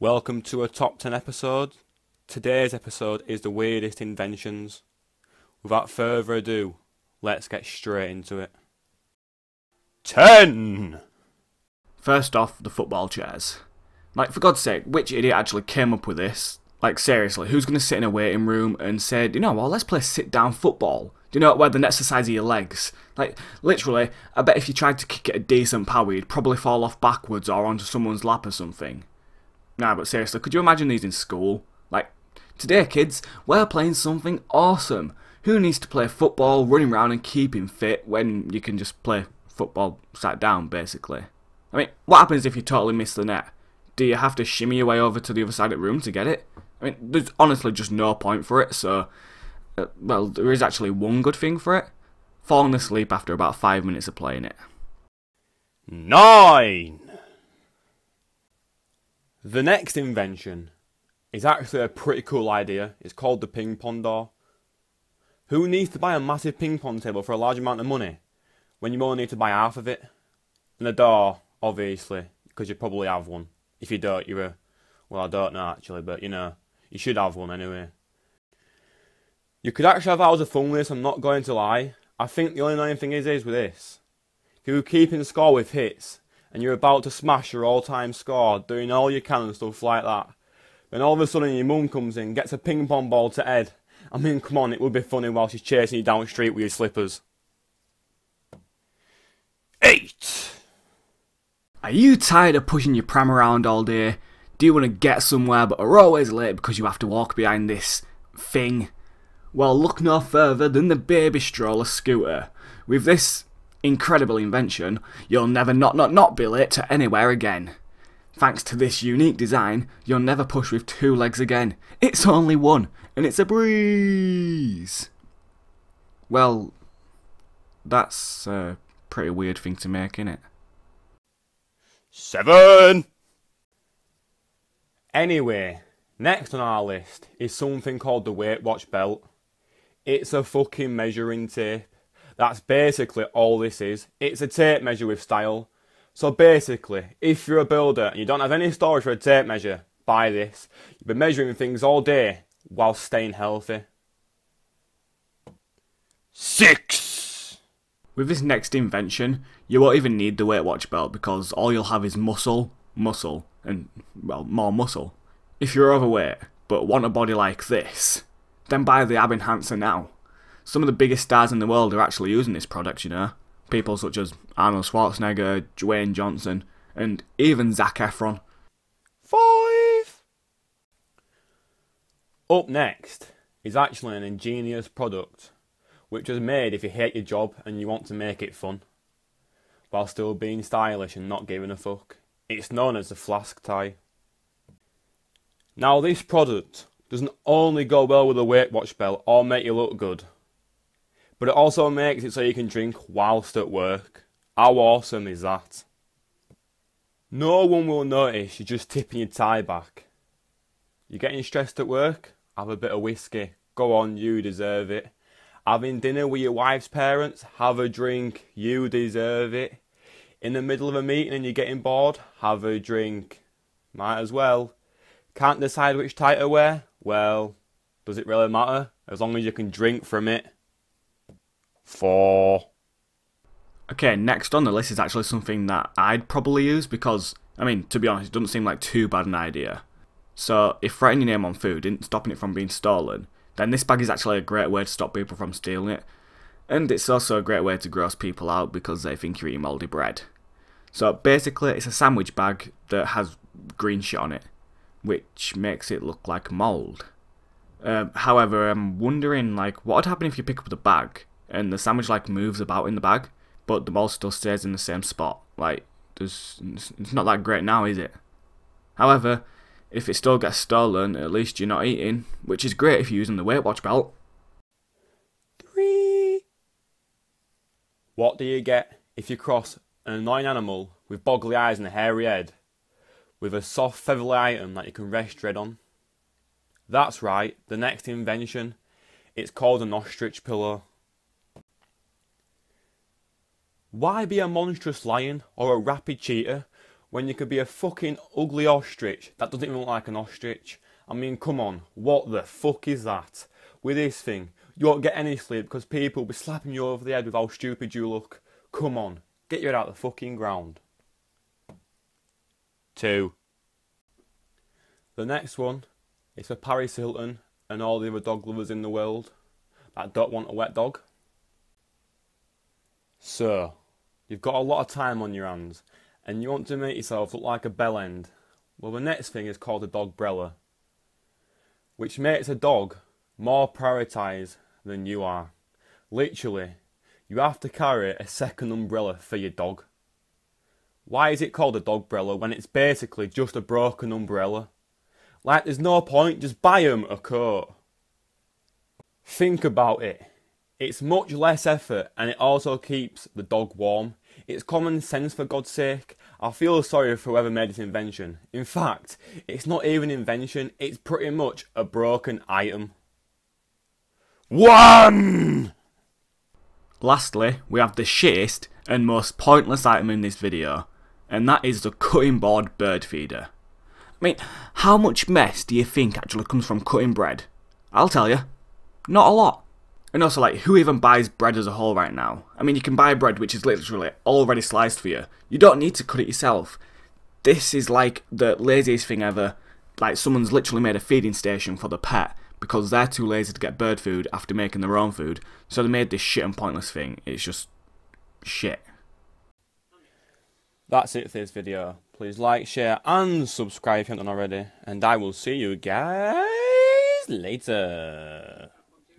Welcome to a top 10 episode. Today's episode is the weirdest inventions. Without further ado, let's get straight into it. 10! First off, the football chairs. Like, for God's sake, which idiot actually came up with this? Like, seriously, who's going to sit in a waiting room and say, you know what, let's play sit-down football? Do you know, where the net's the size of your legs? Like, literally, I bet if you tried to kick it at decent power, you'd probably fall off backwards or onto someone's lap or something. Nah, but seriously, could you imagine these in school? Like, today, kids, we're playing something awesome. Who needs to play football, running around and keeping fit when you can just play football sat down, basically? I mean, what happens if you totally miss the net? Do you have to shimmy your way over to the other side of the room to get it? I mean, there's honestly just no point for it, so... well, there is actually one good thing for it. Falling asleep after about 5 minutes of playing it. 9! The next invention is actually a pretty cool idea. It's called the ping pong door. Who needs to buy a massive ping pong table for a large amount of money when you only need to buy half of it? And the door, obviously, because you probably have one. If you don't, you're a... well, I don't know actually, but you know, you should have one anyway. You could actually have hours of fun with this, I'm not going to lie. I think the only annoying thing is with this. If you're keeping score with hits, and you're about to smash your all-time score, doing all you can and stuff like that, then all of a sudden your mum comes in, gets a ping pong ball to head. I mean, come on, it would be funny while she's chasing you down the street with your slippers. 8! Are you tired of pushing your pram around all day? Do you want to get somewhere but are always late because you have to walk behind this thing? Well, look no further than the baby stroller scooter. With this incredible invention, you'll never not be late to anywhere again. Thanks to this unique design, you'll never push with 2 legs again. It's only one, and it's a breeze. Well, that's a pretty weird thing to make, innit? 7! Anyway, next on our list is something called the Weight Watch belt. It's a fucking measuring tape. That's basically all this is. It's a tape measure with style. So basically, if you're a builder and you don't have any storage for a tape measure, buy this. You'll be measuring things all day while staying healthy. 6! With this next invention, you won't even need the Weight Watch belt because all you'll have is muscle, and, well, more muscle. If you're overweight, but want a body like this, then buy the ab enhancer now. Some of the biggest stars in the world are actually using this product, you know. People such as Arnold Schwarzenegger, Dwayne Johnson, and even Zac Efron. 5! Up next is actually an ingenious product, which was made if you hate your job and you want to make it fun, while still being stylish and not giving a fuck. It's known as the Flask Tie. Now this product doesn't only go well with a Weight Watch belt or make you look good, but it also makes it so you can drink whilst at work. How awesome is that? No one will notice you're just tipping your tie back. You're getting stressed at work? Have a bit of whiskey. Go on, you deserve it. Having dinner with your wife's parents? Have a drink. You deserve it. In the middle of a meeting and you're getting bored? Have a drink. Might as well. Can't decide which tie to wear? Well, does it really matter? As long as you can drink from it. 4. Okay, next on the list is actually something that I'd probably use because, I mean, to be honest, it doesn't seem like too bad an idea. So, if writing your name on food isn't stopping it from being stolen, then this bag is actually a great way to stop people from stealing it. And it's also a great way to gross people out because they think you're eating mouldy bread. So, basically, it's a sandwich bag that has green shit on it, which makes it look like mould. However, I'm wondering, like, what would happen if you pick up the bag and the sandwich like moves about in the bag, but the mold still stays in the same spot? Like, it's not that great now, is it? However, if it still gets stolen, at least you're not eating, which is great if you're using the Weight Watch belt. 3. What do you get if you cross an annoying animal with boggly eyes and a hairy head with a soft feathery item that you can rest dread on? That's right, the next invention. It's called an Ostrich Pillow. Why be a monstrous lion or a rapid cheetah when you could be a fucking ugly ostrich that doesn't even look like an ostrich. I mean, come on, what the fuck is that? With this thing, you won't get any sleep because people will be slapping you over the head with how stupid you look. Come on, get your head out of the fucking ground. 2. The next one is for Paris Hilton and all the other dog lovers in the world that don't want a wet dog. So, you've got a lot of time on your hands and you want to make yourself look like a bell end. Well, the next thing is called a Dogrella, which makes a dog more prioritised than you are. Literally, you have to carry a second umbrella for your dog. Why is it called a Dogrella when it's basically just a broken umbrella? Like, there's no point, just buy them a coat. Think about it. It's much less effort and it also keeps the dog warm. It's common sense, for God's sake. I feel sorry for whoever made this invention. In fact, it's not even an invention, it's pretty much a broken item. 1! Lastly, we have the shittest and most pointless item in this video, and that is the cutting board bird feeder. I mean, how much mess do you think actually comes from cutting bread? I'll tell you, not a lot. And also, like, who even buys bread as a whole right now? I mean, you can buy bread which is literally already sliced for you. You don't need to cut it yourself. This is like the laziest thing ever. Like, someone's literally made a feeding station for the pet because they're too lazy to get bird food after making their own food. So they made this shit and pointless thing. It's just shit. That's it for this video. Please like, share and subscribe if you haven't done already. And I will see you guys later.